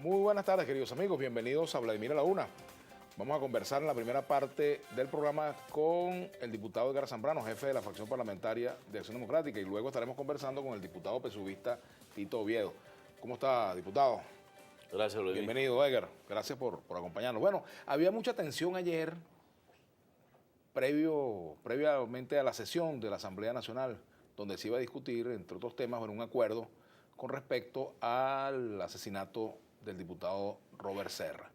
Muy buenas tardes, queridos amigos. Bienvenidos a Vladimir a la Una. Vamos a conversar en la primera parte del programa con el diputado Edgar Zambrano, jefe de la fracción parlamentaria de Acción Democrática, y luego estaremos conversando con el diputado pesuvista Tito Oviedo. ¿Cómo está, diputado? Gracias, Luis. Bienvenido, Edgar. Gracias por acompañarnos. Bueno, había mucha tensión ayer, previamente a la sesión de la Asamblea Nacional, donde se iba a discutir, entre otros temas, bueno, un acuerdo con respecto al asesinato del diputado Robert Serra.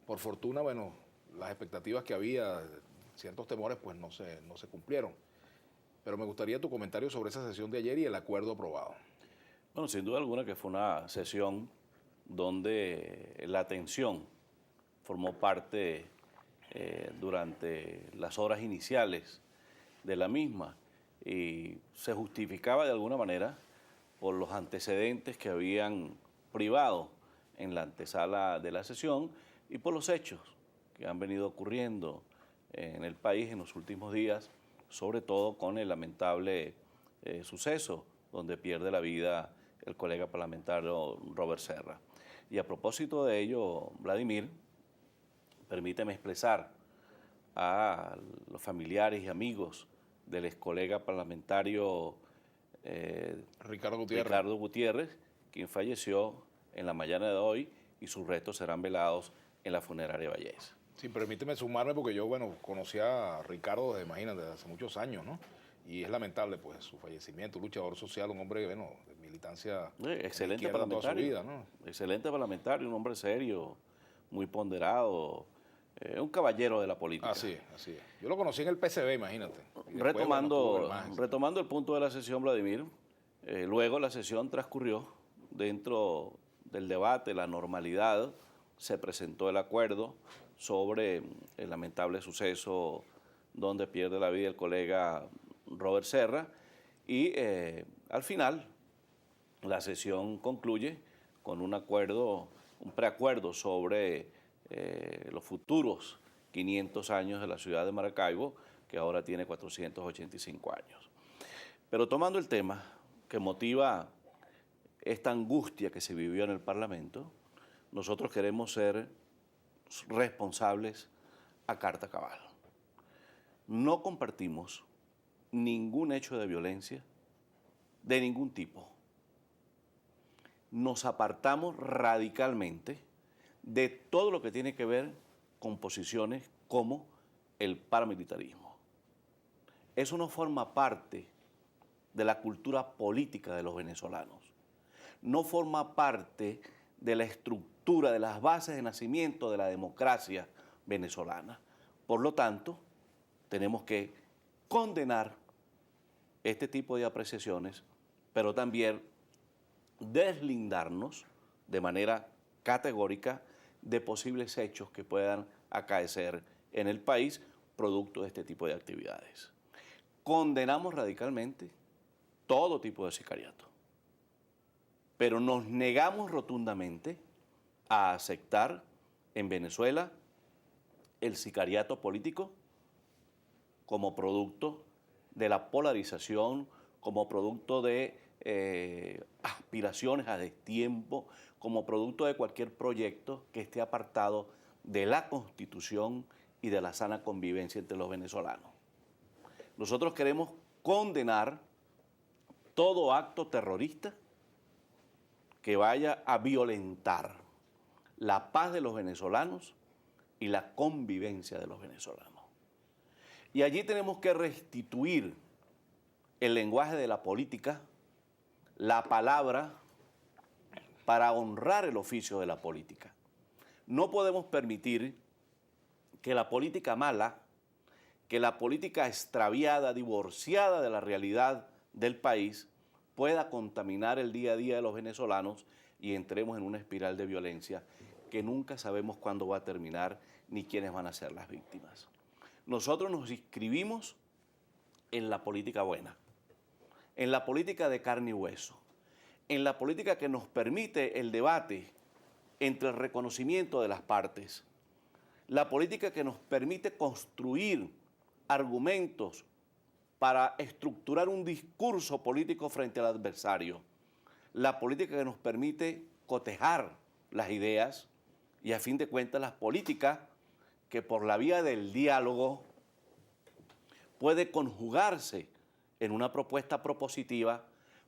Por fortuna, bueno, las expectativas que había, ciertos temores, pues no se cumplieron. Pero me gustaría tu comentario sobre esa sesión de ayer y el acuerdo aprobado. Bueno, sin duda alguna que fue una sesión donde la tensión formó parte durante las horas iniciales de la misma y se justificaba de alguna manera por los antecedentes que habían privado en la antesala de la sesión y por los hechos que han venido ocurriendo en el país en los últimos días, sobre todo con el lamentable suceso donde pierde la vida el colega parlamentario Robert Serra. Y a propósito de ello, Vladimir, permíteme expresar a los familiares y amigos del ex colega parlamentario Ricardo Gutiérrez, quien falleció en la mañana de hoy y sus restos serán velados en la funeraria Vallés. Sí, permíteme sumarme porque yo, bueno, conocí a Ricardo desde, imagínate, desde hace muchos años, ¿no? Y es lamentable, pues, su fallecimiento, luchador social, un hombre, bueno, de militancia excelente de parlamentario, toda su vida, ¿no? Excelente parlamentario, un hombre serio, muy ponderado, un caballero de la política. Así es. Yo lo conocí en el PCB, imagínate. Después, retomando el punto de la sesión, Vladimir, luego la sesión transcurrió dentro del debate, la normalidad, se presentó el acuerdo sobre el lamentable suceso donde pierde la vida el colega Robert Serra y al final la sesión concluye con un acuerdo, un preacuerdo sobre los futuros 500 años de la ciudad de Maracaibo, que ahora tiene 485 años. Pero tomando el tema que motiva esta angustia que se vivió en el Parlamento, nosotros queremos ser responsables a carta cabal. No compartimos ningún hecho de violencia de ningún tipo. Nos apartamos radicalmente de todo lo que tiene que ver con posiciones como el paramilitarismo. Eso no forma parte de la cultura política de los venezolanos. No forma parte de la estructura, de las bases de nacimiento de la democracia venezolana. Por lo tanto, tenemos que condenar este tipo de apreciaciones, pero también deslindarnos de manera categórica de posibles hechos que puedan acaecer en el país producto de este tipo de actividades. Condenamos radicalmente todo tipo de sicariato, pero nos negamos rotundamente a aceptar en Venezuela el sicariato político como producto de la polarización, como producto de aspiraciones a destiempo, como producto de cualquier proyecto que esté apartado de la Constitución y de la sana convivencia entre los venezolanos. Nosotros queremos condenar todo acto terrorista que vaya a violentar la paz de los venezolanos y la convivencia de los venezolanos. Y allí tenemos que restituir el lenguaje de la política, la palabra, para honrar el oficio de la política. No podemos permitir que la política mala, que la política extraviada, divorciada de la realidad del país, pueda contaminar el día a día de los venezolanos y entremos en una espiral de violencia que nunca sabemos cuándo va a terminar ni quiénes van a ser las víctimas. Nosotros nos inscribimos en la política buena, en la política de carne y hueso, en la política que nos permite el debate entre el reconocimiento de las partes, la política que nos permite construir argumentos para estructurar un discurso político frente al adversario, la política que nos permite cotejar las ideas y a fin de cuentas las políticas que por la vía del diálogo puede conjugarse en una propuesta propositiva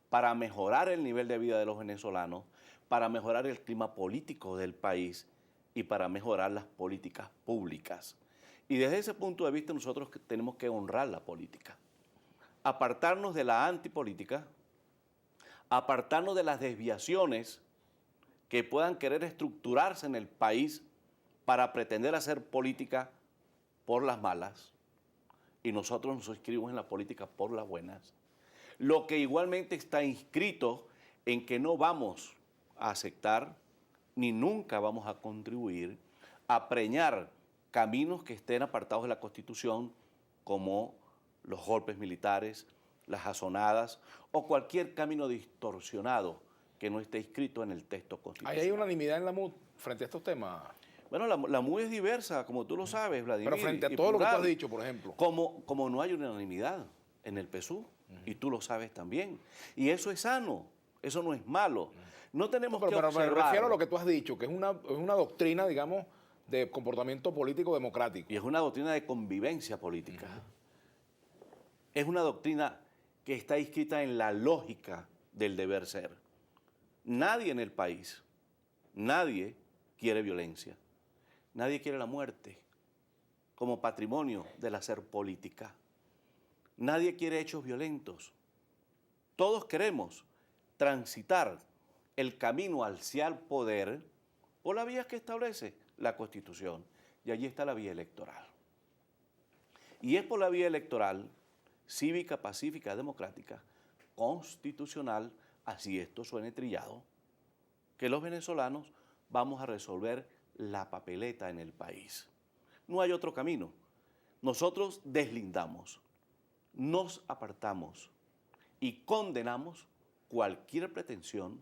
para mejorar el nivel de vida de los venezolanos, para mejorar el clima político del país y para mejorar las políticas públicas. Y desde ese punto de vista nosotros tenemos que honrar la política, apartarnos de la antipolítica, apartarnos de las desviaciones que puedan querer estructurarse en el país para pretender hacer política por las malas, y nosotros nos inscribimos en la política por las buenas. Lo que igualmente está inscrito en que no vamos a aceptar ni nunca vamos a contribuir a preñar caminos que estén apartados de la Constitución, como los golpes militares, las azonadas o cualquier camino distorsionado que no esté inscrito en el texto constitucional. ¿Hay unanimidad en la MUD frente a estos temas? Bueno, la MUD es diversa, como tú lo sabes, Vladimir. Pero frente a todo lo que tú has dicho, por ejemplo. Como no hay unanimidad en el PSUV, y tú lo sabes también. Y eso es sano, eso no es malo. No tenemos que observar. Pero me refiero a lo que tú has dicho, que es una doctrina, digamos, de comportamiento político democrático. Y es una doctrina de convivencia política. Es una doctrina que está inscrita en la lógica del deber ser. Nadie en el país, nadie quiere violencia. Nadie quiere la muerte como patrimonio del hacer política. Nadie quiere hechos violentos. Todos queremos transitar el camino hacia el poder por la vía que establece la Constitución. Y allí está la vía electoral. Y es por la vía electoral, cívica, pacífica, democrática, constitucional, así esto suene trillado, que los venezolanos vamos a resolver la papeleta en el país. No hay otro camino. Nosotros deslindamos, nos apartamos y condenamos cualquier pretensión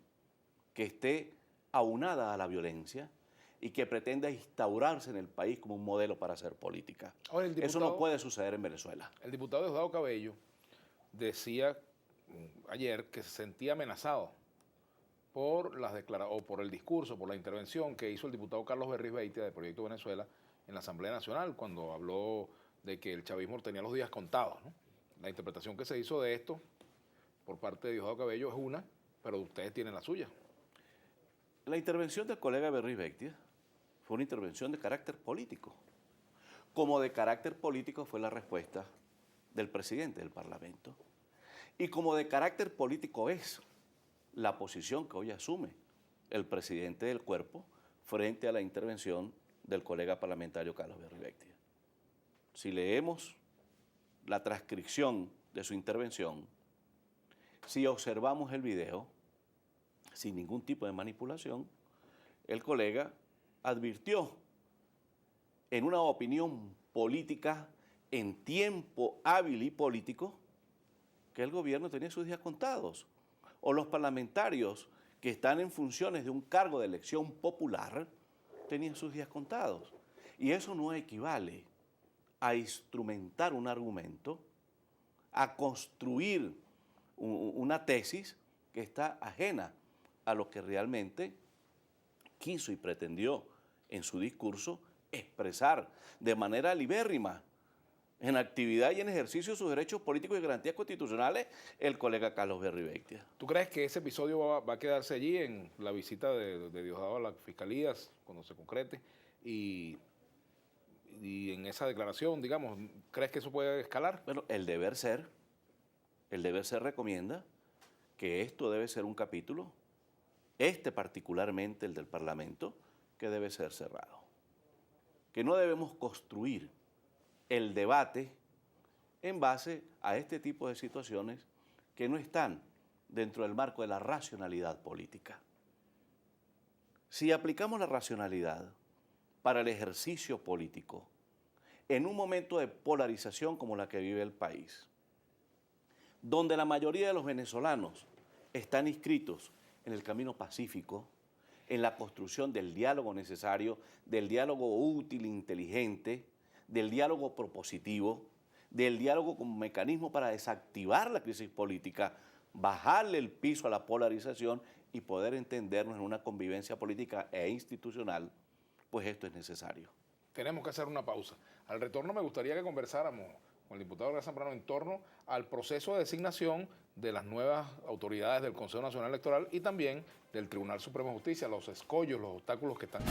que esté aunada a la violencia y que pretenda instaurarse en el país como un modelo para hacer política. Ahora, eso no puede suceder en Venezuela. El diputado Diosdado Cabello decía ayer que se sentía amenazado por por el discurso, por la intervención que hizo el diputado Carlos Berris Beitia de Proyecto Venezuela en la Asamblea Nacional, cuando habló de que el chavismo tenía los días contados, ¿no? La interpretación que se hizo de esto por parte de Diosdado Cabello es una, pero ustedes tienen la suya. La intervención del colega Berris Beitia fue una intervención de carácter político. Como de carácter político fue la respuesta del presidente del Parlamento. Y como de carácter político es la posición que hoy asume el presidente del cuerpo frente a la intervención del colega parlamentario Carlos Berris Beitia. Si leemos la transcripción de su intervención, si observamos el video, sin ningún tipo de manipulación, el colega advirtió en una opinión política en tiempo hábil y político que el gobierno tenía sus días contados, o los parlamentarios que están en funciones de un cargo de elección popular tenían sus días contados. Y eso no equivale a instrumentar un argumento, a construir una tesis que está ajena a lo que realmente quiso y pretendió en su discurso expresar de manera libérrima, en actividad y en ejercicio de sus derechos políticos y garantías constitucionales, el colega Carlos Berris Beitia. ¿Tú crees que ese episodio va a quedarse allí en la visita de Diosdado a las fiscalías, cuando se concrete? Y en esa declaración, digamos, ¿crees que eso puede escalar? Bueno, el deber ser recomienda que esto debe ser un capítulo, particularmente el del Parlamento, que debe ser cerrado. Que no debemos construir el debate en base a este tipo de situaciones que no están dentro del marco de la racionalidad política. Si aplicamos la racionalidad para el ejercicio político en un momento de polarización como la que vive el país, donde la mayoría de los venezolanos están inscritos en el camino pacífico, en la construcción del diálogo necesario, del diálogo útil, inteligente, del diálogo propositivo, del diálogo como mecanismo para desactivar la crisis política bajarle el piso a la polarización y poder entendernos en una convivencia política e institucional, pues esto es necesario. Tenemos que hacer una pausa. Al retorno me gustaría que conversáramos con el diputado Edgar Zambrano en torno al proceso de designación de las nuevas autoridades del Consejo Nacional Electoral y también del Tribunal Supremo de Justicia, los escollos, los obstáculos que están.